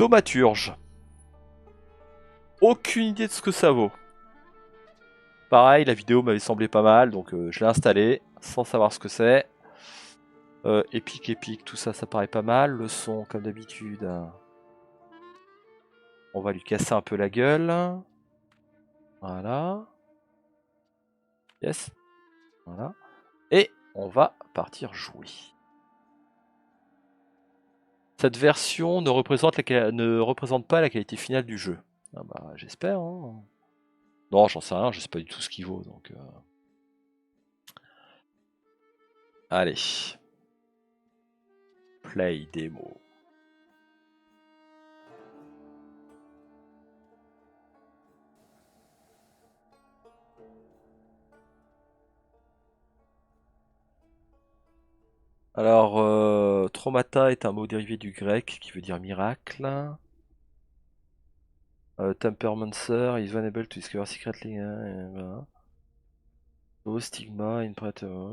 Thaumaturge. Aucune idée de ce que ça vaut. Pareil, la vidéo m'avait semblé pas mal, donc je l'ai installé sans savoir ce que c'est. Épique, tout ça, ça paraît pas mal. Le son, comme d'habitude, on va lui casser un peu la gueule. Voilà. Yes. Voilà. Et on va partir jouer. Cette version ne représente pas la qualité finale du jeu. Ah bah, j'espère. Hein. Non, j'en sais rien, je sais pas du tout ce qu'il vaut. Donc, allez. Play démo. Alors, traumata est un mot dérivé du grec qui veut dire miracle. Tempermancer is unable to discover secretly. Voilà. Oh, stigma, in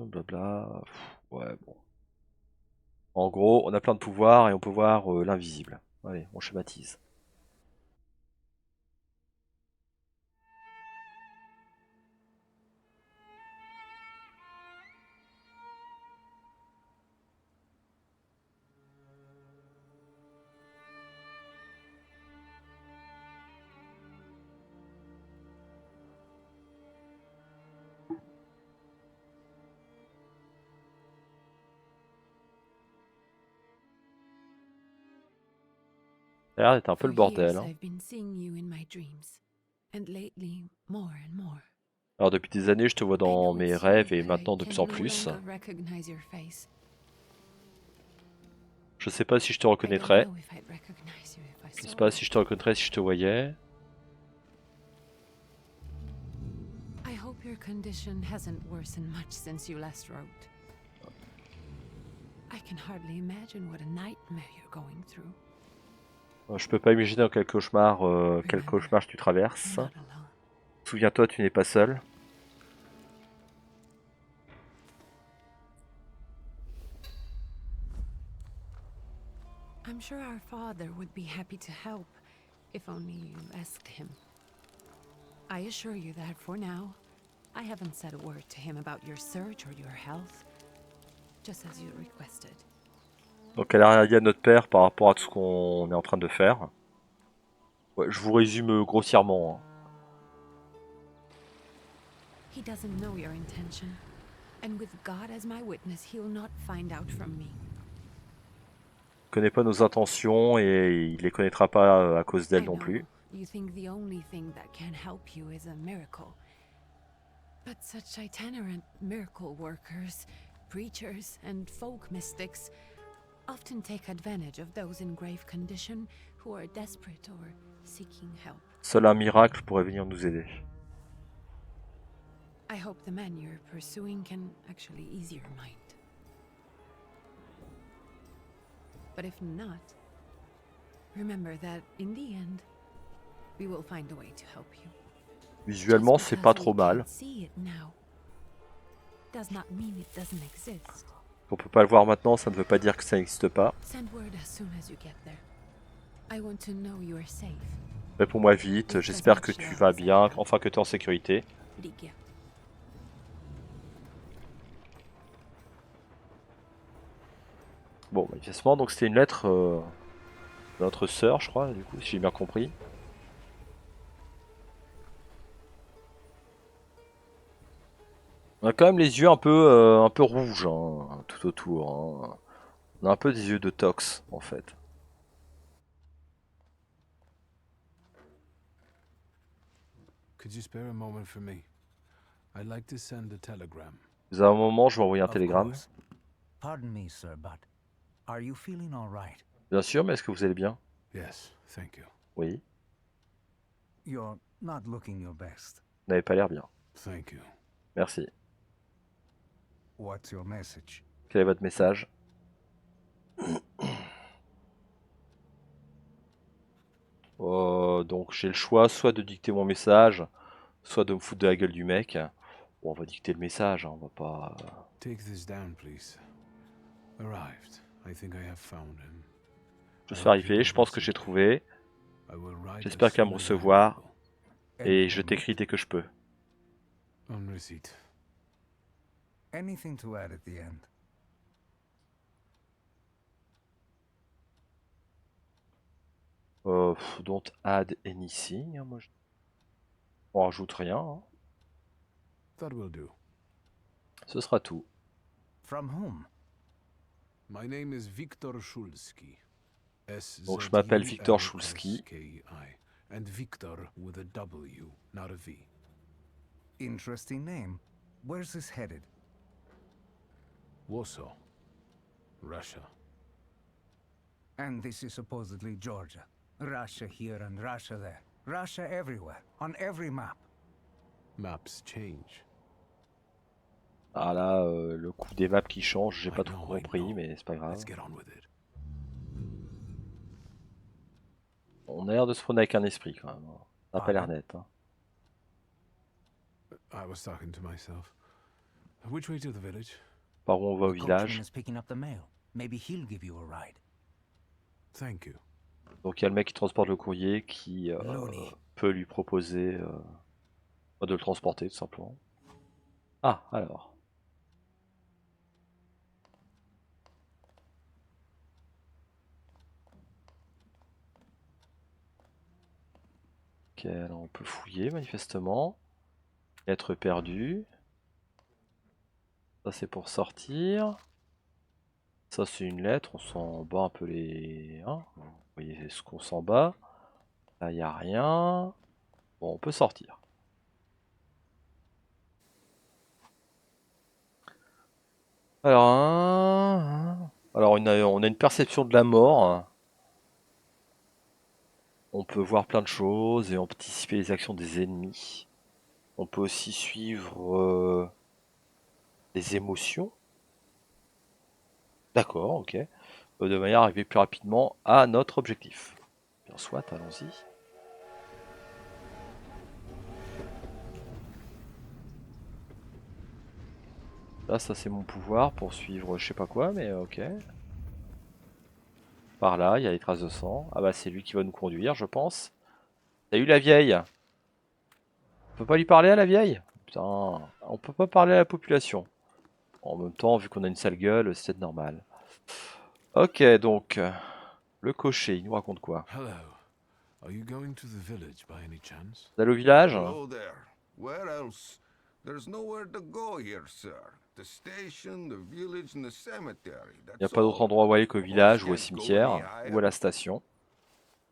blabla. Ouais, bon. En gros, on a plein de pouvoirs et on peut voir l'invisible. Allez, on schématise. Ça a l'air d'être un peu le bordel. Hein. Alors depuis des années, je te vois dans mes rêves et maintenant de plus en plus. Je sais pas si je te reconnaîtrais. Je sais pas si je te reconnaîtrais si je te voyais. Je peux pas imaginer dans quel cauchemar tu traverses. Souviens-toi, tu n'es pas seul. I'm sure our father would be happy to help, if only you asked him. I assure you that for now, I haven't said a word to him about your search or your health, just as you requested. Donc elle a rien dit à notre père par rapport à tout ce qu'on est en train de faire. Ouais, je vous résume grossièrement. Hein. He doesn't know your intention, and with God as my witness, he'll not find out from me. Il connaît pas nos intentions et il les connaîtra pas à cause d'elle non plus. You think the only thing that can help you is a miracle. But such itinerant miracle workers, preachers, and folk mystics often take advantage of those in grave condition who are desperate or seeking help. Seul un miracle pourrait venir nous aider. I hope the man you're pursuing can actually ease your mind. But if not, remember that in the end, we will find a way to help you. Visuellement, c'est pas trop mal. On peut pas le voir maintenant, ça ne veut pas dire que ça n'existe pas. Réponds-moi vite, j'espère que tu vas bien, enfin que tu es en sécurité. Bon, manifestement, donc c'était une lettre de notre sœur, je crois, du coup, si j'ai bien compris. On a quand même les yeux un peu rouges, hein, tout autour. Hein. On a un peu des yeux de tox, en fait. Could you spare a moment for me? I'd like to send a telegram. Vous avez un moment, je vais envoyer un télégramme. Pardon me, sir, but are you feeling all right? Bien sûr, mais est-ce que vous allez bien? Yes, thank you. Oui. You're not looking your best. Vous n'avez pas l'air bien. Thank you. Merci. What's your message? Quel est votre message? Donc j'ai le choix soit de dicter mon message, soit de me foutre de la gueule du mec. Bon, on va dicter le message, hein, on va pas... Take this down, please. Arrived. I think I have found him. Je suis arrivé, je pense que j'ai trouvé. J'espère J'espère qu'elle va me recevoir. Et je t'écris dès que je peux. On receipt. Anything to add at the end? Don't add anything. Hein, moi, on rajoute rien. Hein. That will do. Ce sera tout. From whom? My name is Viktor Szulski. Donc je m'appelle Viktor Szulski. SZULSKI. And Viktor with a W, not a V. Interesting name. Where's this headed? Warsaw, Russia. And this is supposedly Georgia. Russia here and Russia there. Russia everywhere, on every map. Maps change. Ah là, le coup des maps qui change, j'ai I pas trop know, I compris, know. mais c'est pas grave. Let's get on with it. On a l'air de se prendre avec un esprit quand même. Ça a pas l'air net. Hein. I was talking to myself. Which way to the village? Par où on va au The coachman village. is picking up the mail. Maybe he'll give you a ride. Thank you. Donc il y a le mec qui transporte le courrier qui Looney. peut lui proposer de le transporter tout simplement. Ah, alors. Ok, alors on peut fouiller manifestement. Être perdu. Ça c'est pour sortir. Ça c'est une lettre, on s'en bat un peu les... Hein, vous voyez ce qu'on s'en bat. Là il n'y a rien. Bon, on peut sortir. Alors, alors on a une perception de la mort. On peut voir plein de choses et anticiper les actions des ennemis. On peut aussi suivre les émotions. D'accord, ok. De manière à arriver plus rapidement à notre objectif. Bien soit, allons-y. Là, ça c'est mon pouvoir pour suivre je sais pas quoi, mais ok. Par là, il y a les traces de sang. Ah bah c'est lui qui va nous conduire, je pense. Salut la vieille. On peut pas lui parler à la vieille? Putain, on peut pas parler à la population. En même temps, vu qu'on a une sale gueule, c'est normal. Ok, donc, le cocher, il nous raconte quoi? Hello. Are you going to the village by any chance? Vous allez au village? Hello there. Where else? There's nowhere to go here, sir. The station, the village, and the cemetery. Il n'y a That's pas d'autre all. endroit où aller qu'au The village boss ou au can't go cimetière any ou à la higher. station.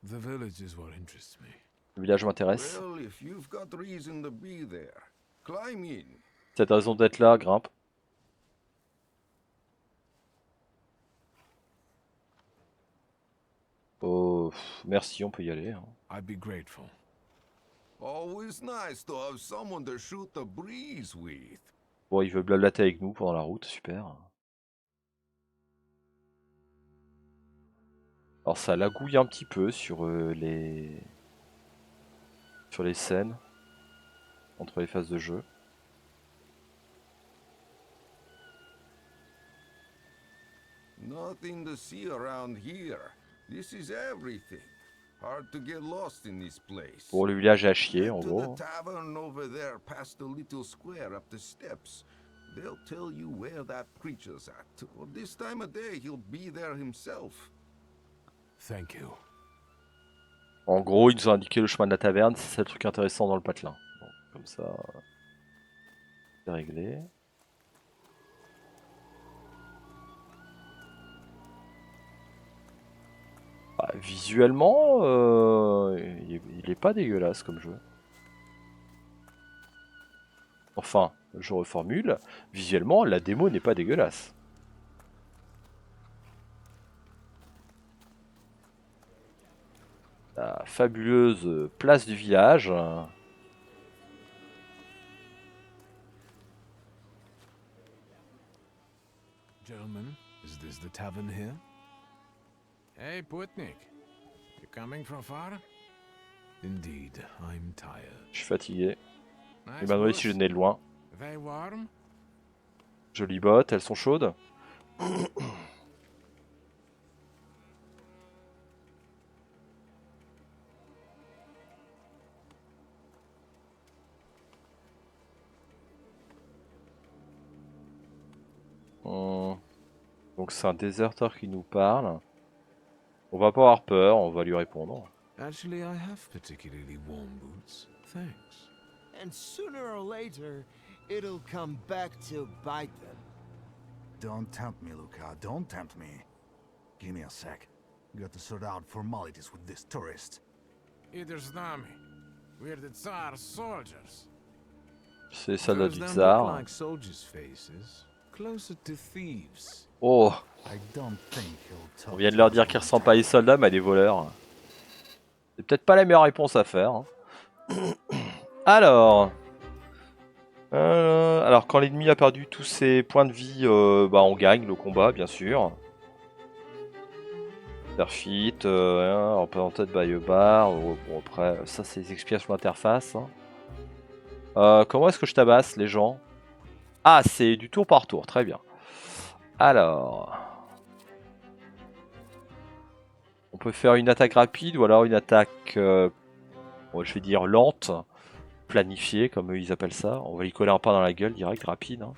The village is what interests me. Le village m'intéresse. Well, if you've got reason to be there, climb in. Cette raison d'être là, grimpe. Oh, merci, on peut y aller. Hein. I'd be grateful. Always nice to have someone to shoot the breeze with. Bon, il veut blablater avec nous pendant la route, super. Alors ça lagouille un petit peu sur les scènes entre les phases de jeu. Nothing to see around here. This is everything. Hard to get lost in this place. Bon, le village est à chier, en Head to gros. the tavern over there past the little square up the steps. They'll tell you where that preacher's at. Or this time of day, he'll be there himself. Thank you. En gros, ils nous ont indiqué le chemin de la taverne, c'est ça le truc intéressant dans le patelin. Bon, comme ça, c'est réglé. Bah, visuellement, il est pas dégueulasse comme jeu. Enfin, je reformule, visuellement, la démo n'est pas dégueulasse. La fabuleuse place du village. Gentlemen, is this the tavern here? Hey, Putnik. You coming from far? Indeed, I'm tired. Je suis fatigué. Nice Il m'a demandé si je boots. venais de loin. They warm? Jolies bottes, elles sont chaudes. Donc c'est un déserteur qui nous parle. On va pas avoir peur, on va lui répondre. Actually, I have particularly warm boots. Thanks. And sooner or later, it'll come back to bite them. Don't tempt me, Luca. Don't tempt me. Give me a sec. Got to sort out formalities with this tourist. Either Znami. We're the Tsar's soldiers. C'est les soldats Those du don't tsar. look like soldiers' faces. Closer to thieves. Oh, I don't think he'll talk on vient de to leur us dire qu'ils all ressemblent the pas à des time. soldats mais à des voleurs. C'est peut-être pas la meilleure réponse à faire. Hein. Alors, alors quand l'ennemi a perdu tous ses points de vie, bah on gagne le combat bien sûr. Perfit, représented by a bar. Bon après ça c'est les explications d'interface. Hein. Comment est-ce que je tabasse les gens? Ah c'est du tour par tour, très bien. Alors, on peut faire une attaque rapide ou alors une attaque, bon, je vais dire lente, planifiée comme eux ils appellent ça. On va lui coller un pain dans la gueule direct, rapide. Hein.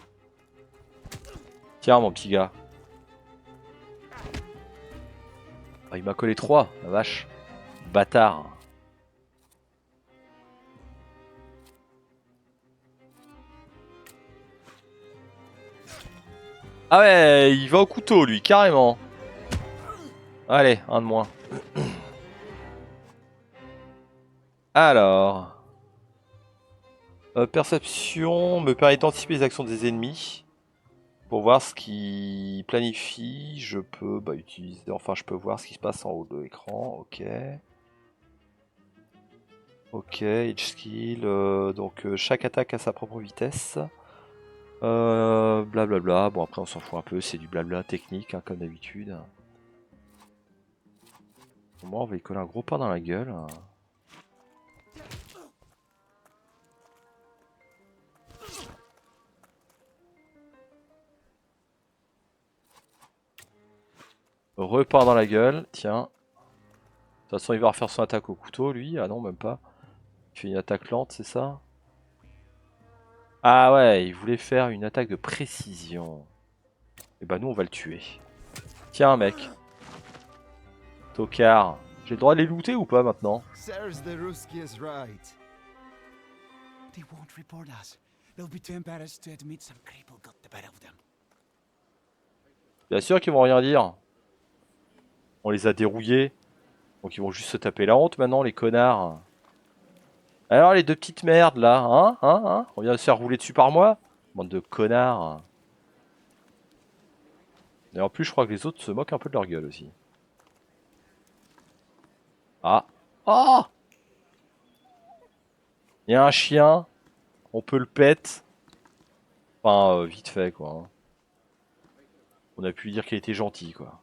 Tiens mon petit gars. Ah, il m'a collé 3, la vache. Bâtard. Ah ouais, il va au couteau lui, carrément. Allez, un de moins. Alors... perception me permet d'anticiper les actions des ennemis. Pour voir ce qui planifie, je peux utiliser... Enfin, je peux voir ce qui se passe en haut de l'écran. Ok. Ok, each skill. Donc, chaque attaque a sa propre vitesse. Blablabla. Bon, après, on s'en fout un peu. C'est du blabla technique, hein, comme d'habitude. Moi, on va lui coller un gros pain dans la gueule. Repain dans la gueule, tiens. De toute façon, il va refaire son attaque au couteau, lui. Ah non, même pas. Il fait une attaque lente, c'est ça? Ah ouais, il voulait faire une attaque de précision. Et bah nous, on va le tuer. Tiens, mec. Tocard. J'ai le droit de les looter ou pas maintenant? There's the Ruski is right. They won't report us. They'll be too embarrassed to admit some cripple got the better of them. Bien sûr qu'ils vont rien dire. On les a dérouillés. Donc ils vont juste se taper la honte maintenant, les connards. Alors les deux petites merdes là, hein? On vient de se faire rouler dessus par moi? Bande de connards. Et en plus, je crois que les autres se moquent un peu de leur gueule aussi. Ah! Oh! Il y a un chien. On peut le pète. Enfin, vite fait quoi. Hein. On a pu dire qu'il était gentil quoi.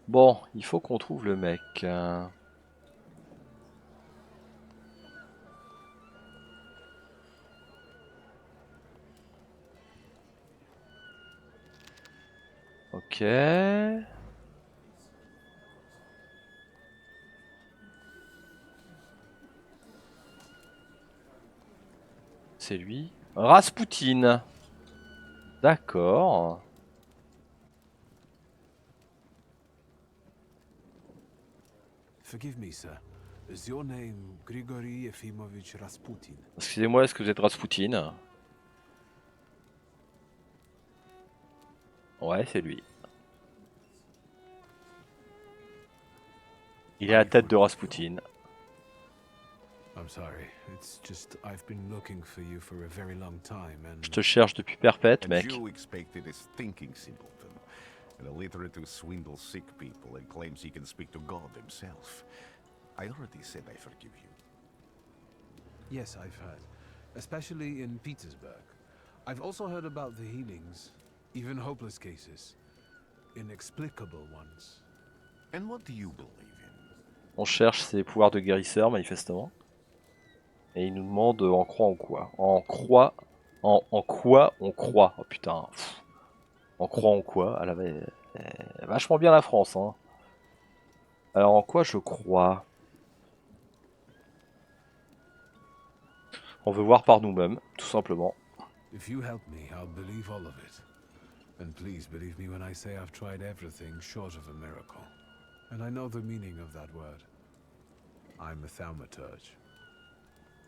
Bon, il faut qu'on trouve le mec. Ok. C'est lui. Rasputin. D'accord. Forgive me, sir. Is your name Grigory Efimovich Rasputin? Excusez-moi, est-ce que vous êtes Rasputin? Ouais, c'est lui. Il est à la tête de Rasputin. I'm sorry. It's just I've been looking for you for a very long time and... Je te cherche depuis perpète, A mec. Jew expected is thinking simpleton, and illiterate who swindles sick people and claims he can speak to God himself. I already said I forgive you. Yes, I've heard. Especially in Petersburg. I've also heard about the healings, even hopeless cases. Inexplicable ones. And what do you believe in? On cherche ses pouvoirs de guérisseur, manifestement. Et il nous demande en croit en quoi. En quoi on croit. Oh putain. Pff. En croit en quoi. Elle avait vachement bien la France. Hein. Alors en quoi je crois? On veut voir par nous-mêmes, tout simplement. If you help me, I'll believe all of it. And please believe me when I say I've tried everything short of a miracle. And I know the meaning of that word. I'm a Thaumaturge.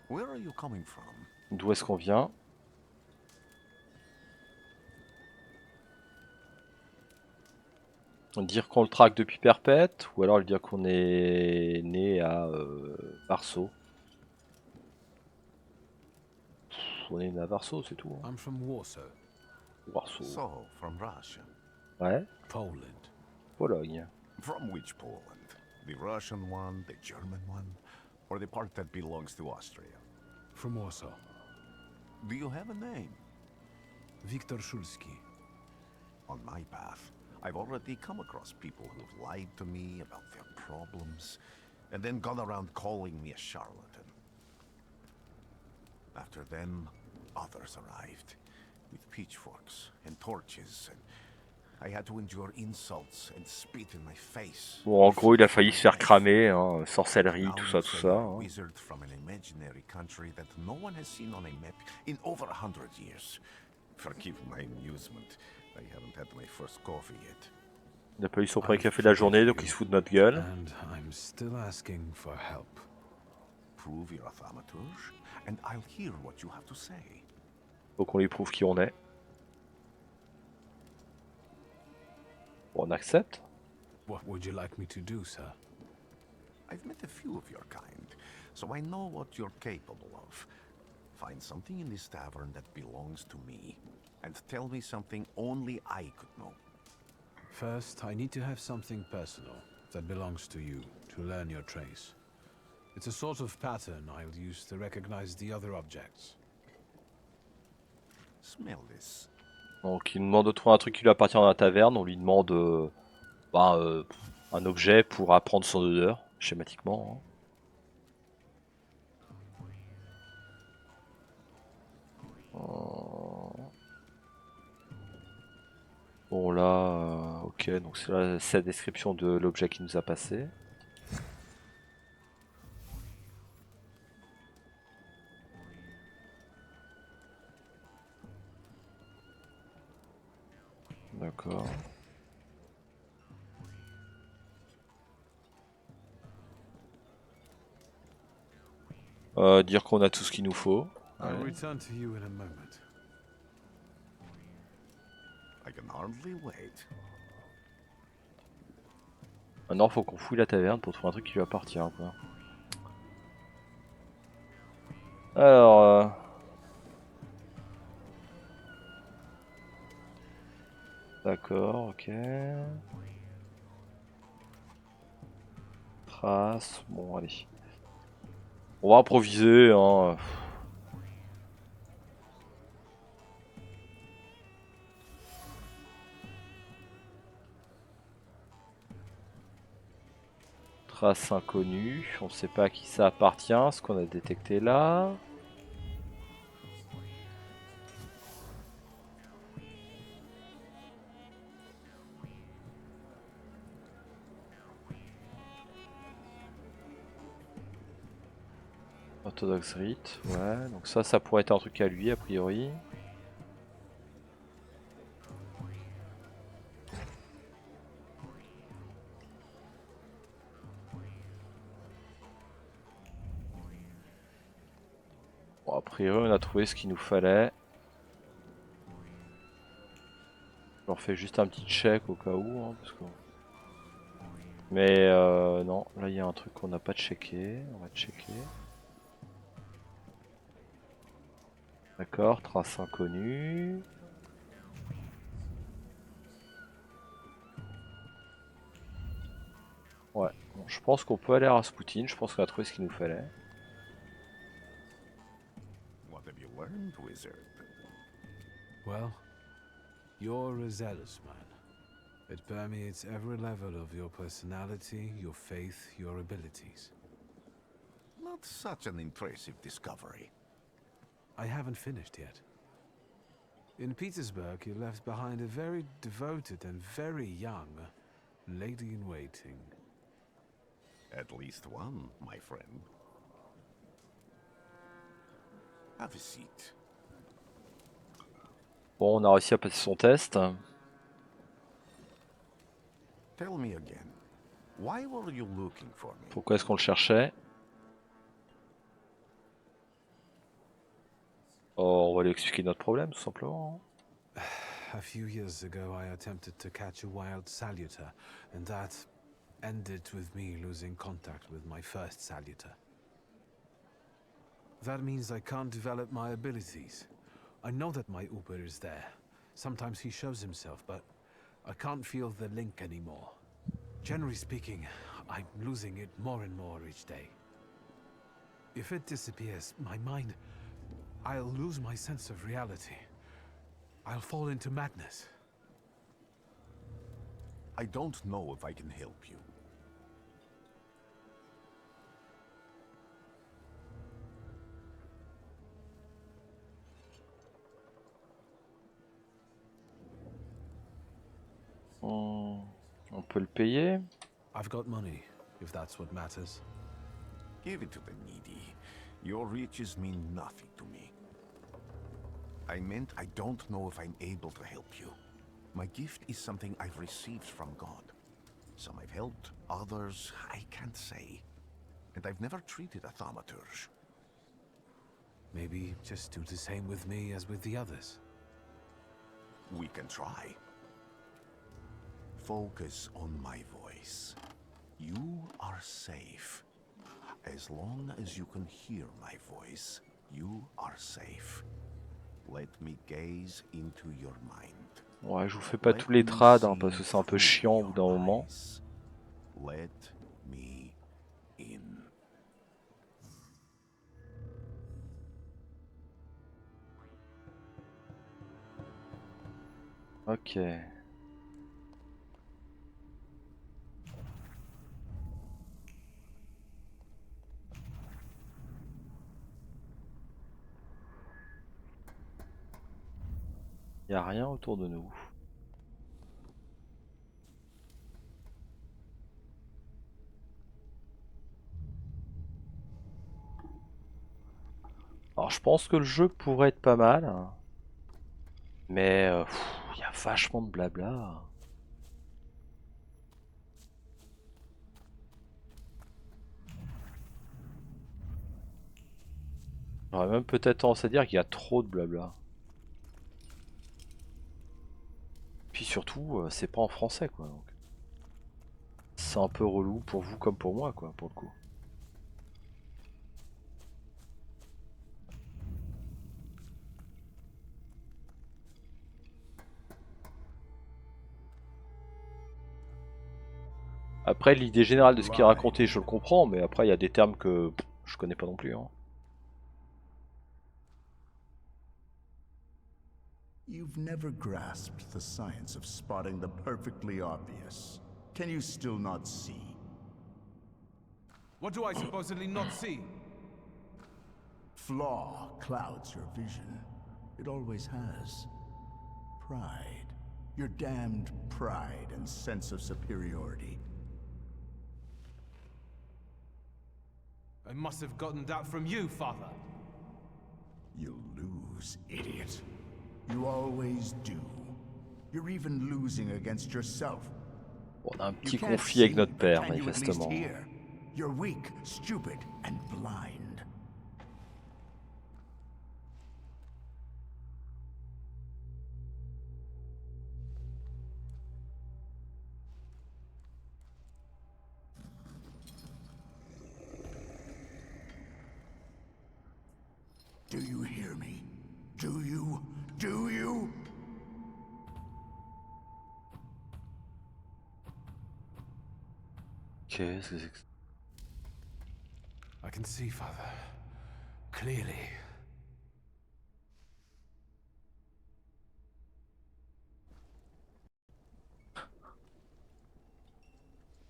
Where are you coming from? D'où est-ce qu'on vient? Dire qu'on le traque depuis perpète, ou alors lui dire qu'on est né à Varso. On est né à Varso, c'est tout. Hein. I'm from Warsaw, Varso. So, from Russia. Ouais, Poland. Pologne. From which Poland? The Russian one, the German one, or the part that belongs to Austria? From Warsaw. Do you have a name? Viktor Szulski. On my path, I've already come across people who've lied to me about their problems, and then gone around calling me a charlatan. After them, others arrived, with pitchforks and torches, and I had to endure insults and spit in my face. Bon, en gros, il a failli se faire cramer, hein, sorcellerie, Now tout you ça, say tout ça. you're a Hein. wizard from an imaginary country that no one has seen on a map in over 100 years. Forgive my amusement. I haven't had my first coffee yet. Il n'a pas eu son premier café de la journée, donc il se fout de notre gueule. And I'm still asking for help. Prove you're a Thaumaturge, and I'll hear what you have to say. Faut qu'on lui prouve qui on est. Bon, on accepte. What would you like me to do, sir? I've met a few of your kind, so I know what you're capable of. Find something in this tavern that belongs to me, and tell me something only I could know. First, I need to have something personal that belongs to you to learn your trace. It's a sort of pattern I'll use to recognize the other objects. Smell this. Donc il nous demande de trouver un truc qui lui appartient dans la taverne. On lui demande un objet pour apprendre son odeur, schématiquement. Hein. Bon là, ok, donc c'est la description de l'objet qui nous a passé. D'accord. Dire qu'on a tout ce qu'il nous faut. I'll Ouais. return to you in a moment. I can hardly wait. Maintenant, faut qu'on fouille la taverne pour trouver un truc qui lui appartient, quoi. Alors, d'accord, ok. Trace, bon, allez. On va improviser, hein. Trace inconnue, on sait pas à qui ça appartient, ce qu'on a détecté là. Orthodoxe rite, ouais, donc ça pourrait être un truc à lui a priori. Bon, a priori on a trouvé ce qu'il nous fallait. Je leur fais juste un petit check au cas où, hein, parce que... Mais non, là il y a un truc qu'on n'a pas checké, on va checker. D'accord, trace inconnue. Ouais, bon, je pense qu'on peut aller à Rasputin, je pense qu'on a trouvé ce qu'il nous fallait. What have you learned, wizard? Well, you're a zealous man. It permeates every level of your personality, your faith, your abilities. Not such an impressive discovery. I haven't finished yet. In Petersburg, you left behind a very devoted and very young lady-in-waiting. At least one, my friend. Have a seat. Bon, on a réussi à passer son test. Tell me again. Why were you looking for me? Pourquoi est-ce qu'on le cherchait? Oh, on va lui expliquer notre problème, tout simplement. A few years ago, I attempted to catch a wild saluter, and that ended with me losing contact with my first saluter. That means I can't develop my abilities. I know that my Uber is there. Sometimes he shows himself, but I can't feel the link anymore. Generally speaking, I'm losing it more and more each day. If it disappears, my mind... I'll lose my sense of reality. I'll fall into madness. I don't know if I can help you. On peut le payer. I've got money, if that's what matters. Give it to the needy. Your riches mean nothing to me. I meant I don't know if I'm able to help you. My gift is something I've received from God. Some I've helped, others I can't say. And I've never treated a Thaumaturge. Maybe just do the same with me as with the others. We can try. Focus on my voice. You are safe. As long as you can hear my voice, you are safe. Let me gaze into your mind. Ouais, je vous fais pas tous les trades hein, parce que c'est un peu chiant au bout d'un moment. Let me in. Ok. Y a rien autour de nous. Alors je pense que le jeu pourrait être pas mal. Mais y a vachement de blabla. J'aurais même peut-être tendance à dire qu'il y a trop de blabla. Puis surtout, c'est pas en français quoi. Donc. C'est un peu relou pour vous comme pour moi quoi, pour le coup. Après l'idée générale de ce qui est raconté je le comprends, mais après il y a des termes que je connais pas non plus. Hein. You've never grasped the science of spotting the perfectly obvious. Can you still not see? What do I supposedly not see? Flaw clouds your vision. It always has. Pride. Your damned pride and sense of superiority. I must have gotten that from you, Father. You'll lose, idiot. You always do. You're even losing against yourself. On a un You petit can't conflit avec see, notre but père, can you at least manifestement. hear? You're weak, stupid, and blind. Do you hear me? Do you? Do you? Qu'est-ce que c'est que ça? I can see, Father. Clearly.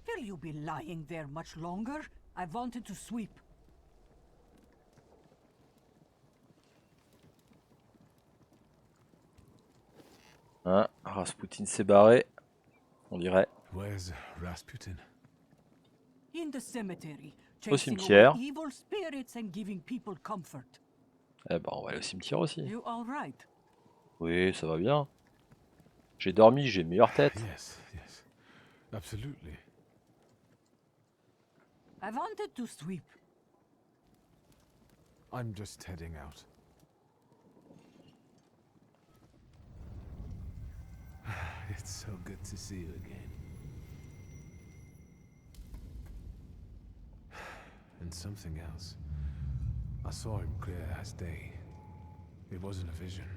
Will you be lying there much longer? I wanted to sweep. Hein, Rasputin s'est barré, on dirait. Where's Rasputin? In the cemetery, Au chasing away cimetière. evil spirits and giving people comfort. Eh ben on va aller au cimetière aussi. You all right? Oui, ça va bien. J'ai dormi, j'ai une meilleure tête. Yes, yes. Absolutely. I wanted to sweep. I'm just heading out. It's so good to see you again. And something else. I saw him clear as day. It wasn't a vision.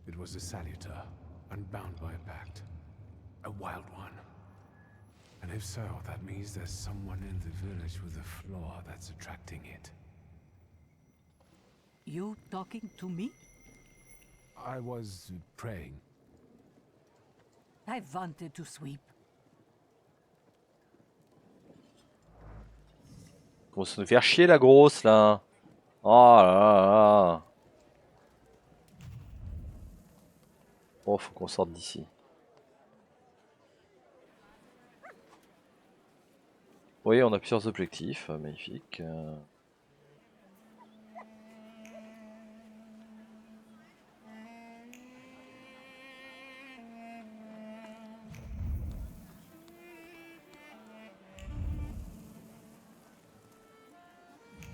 It was a saluter, unbound by a pact. A wild one. And if so, that means there's someone in the village with a flaw that's attracting it. You talking to me? I was praying. I wanted to sweep. Commence à nous faire chier la grosse là. Oh là là là. Oh, faut qu'on sorte d'ici. Oui, on a plusieurs objectifs, magnifique.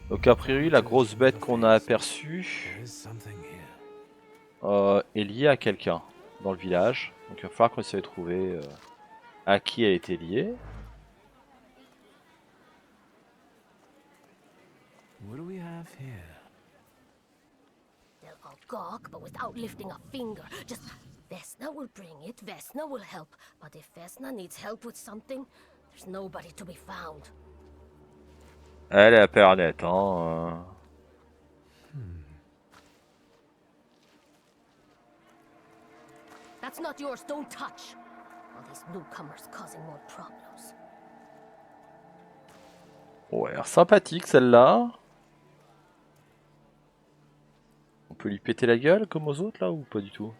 Donc a priori, la grosse bête qu'on a aperçue est liée à quelqu'un dans le village. Donc il va falloir qu'on essaie de trouver à qui elle était liée. What do we have here? They'll all gawk, but without lifting a finger. Just Vesna will bring it, Vesna will help. But if Vesna needs help with something, there's nobody to be found. Elle est à paire nette, hein. That's not yours, don't touch. All these newcomers causing more problems. Ouais, l'air sympathique celle-là. On peut lui péter la gueule comme aux autres là ou pas du tout?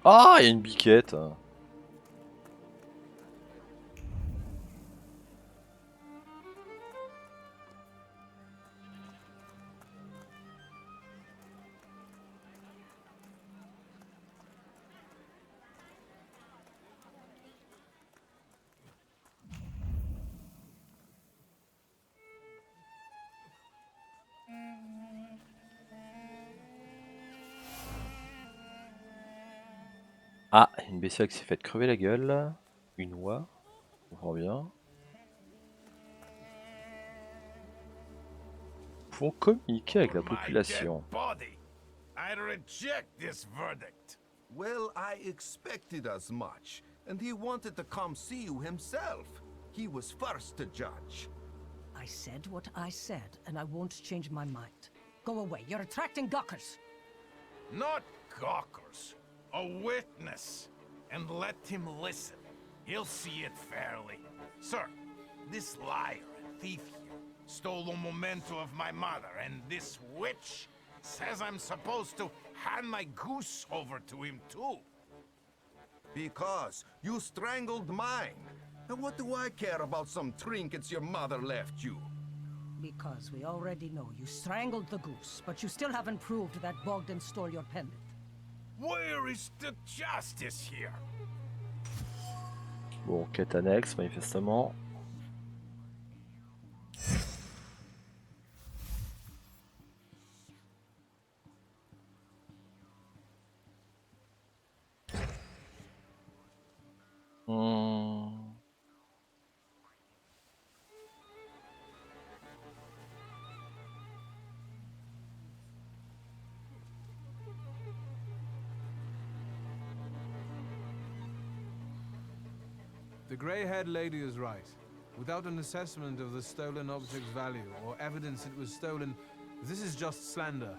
Ah, il y a une biquette. Ah, une bestiole qui s'est fait crever la gueule. Une oie. On comprend bien. Faut communiquer avec la population. I reject this verdict. Well, I expected as much, and he wanted to come see you himself. He was first to judge. I said what I said, and I won't change my mind. Go away. You're attracting gawkers. Not gawkers, a witness. And let him listen. He'll see it fairly. Sir, this liar and thief here stole a memento of my mother, and this witch says I'm supposed to hand my goose over to him too. Because you strangled mine. And what do I care about some trinkets your mother left you? Because we already know you strangled the goose, but you still haven't proved that Bogdan stole your pendant. Where is the justice here? Bon, quête annexe, manifestement. The grey-haired lady is right. Without an assessment of the stolen object's value or evidence it was stolen, this is just slander.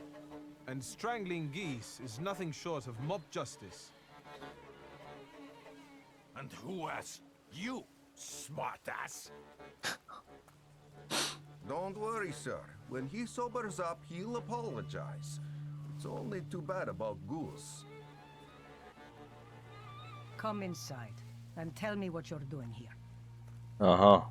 And strangling geese is nothing short of mob justice. And who asked you, smartass? Don't worry, sir. When he sobers up, he'll apologize. It's only too bad about Goose. Come inside, and tell me what you're doing here. Ah,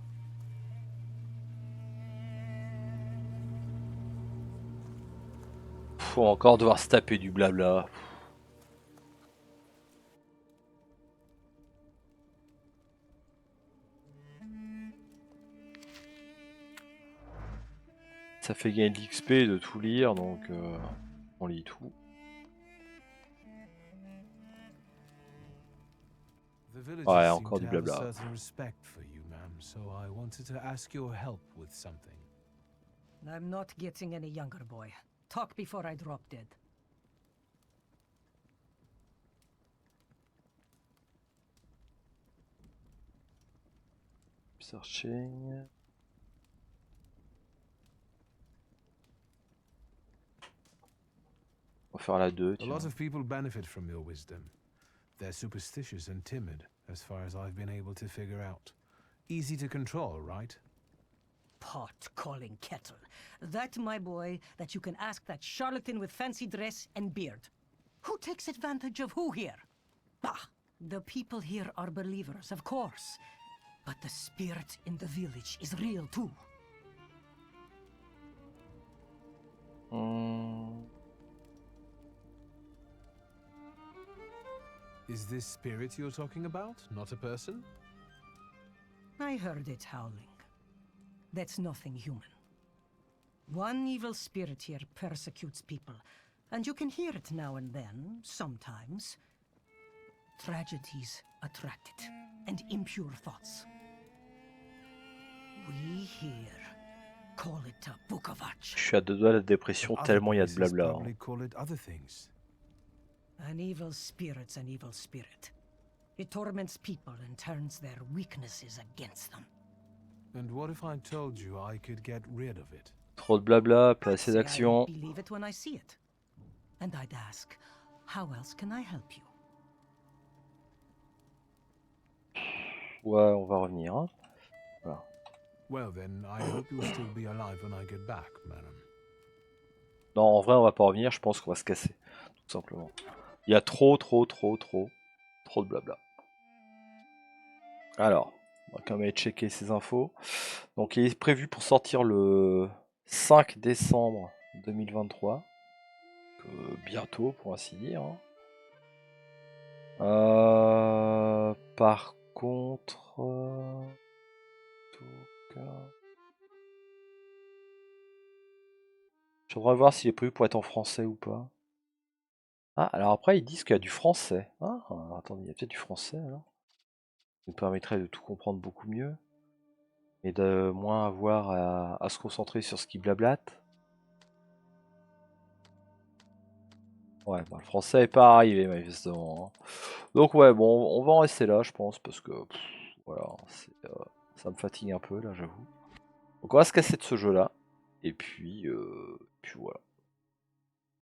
faut encore devoir se taper du blabla. Ça fait gagner de l'XP de tout lire, donc on lit tout. The villagers Ouais, seem encore to du have a blabla. certain respect for you, ma'am, so I wanted to ask your help with something. I'm not getting any younger, boy. Talk before I drop dead. Searching. On va faire la 2, A tiens. lot of people benefit from your wisdom. They're superstitious and timid, as far as I've been able to figure out. Easy to control, right? Pot calling kettle. That, my boy, that you can ask that charlatan with fancy dress and beard. Who takes advantage of who here? Bah! The people here are believers, of course. But the spirit in the village is real too. Is this spirit you're talking about, not a person? I heard it howling. That's nothing human. One evil spirit here persecutes people, and you can hear it now and then, sometimes. Tragedies attract it, and impure thoughts. We here call it a Je suis à 2 doigts de la dépression But tellement il y a de other places blabla. probably call it other things. An evil spirit's an evil spirit. It torments people and turns their weaknesses against them. And what if I told you I could get rid of it? Trop de blabla, pas I'd assez say I d'action. believe it when I see it. And I'd ask, how else can I help you? Ouais, on va revenir. Hein. Voilà. Well then, I hope you'll still be alive when I get back, madam. Non, en vrai, on va pas revenir, je pense qu'on va se casser. Tout simplement. Il y a trop de blabla. Alors, on va quand même aller checker ces infos. Donc, il est prévu pour sortir le 5 décembre 2023. Bientôt, pour ainsi dire. Hein. Par contre... je voudrais voir s'il est prévu pour être en français ou pas. Ah, alors après, ils disent qu'il y a du français. Ah, alors, attendez, il y a peut-être du français, alors. Ça nous permettrait de tout comprendre beaucoup mieux. Et de moins avoir à se concentrer sur ce qui blablate. Ouais, bah, le français est pas arrivé, manifestement. Hein. Donc ouais, bon, on va en rester là, je pense, parce que... voilà, ça me fatigue un peu, là, j'avoue. Donc on va se casser de ce jeu-là. Et puis voilà.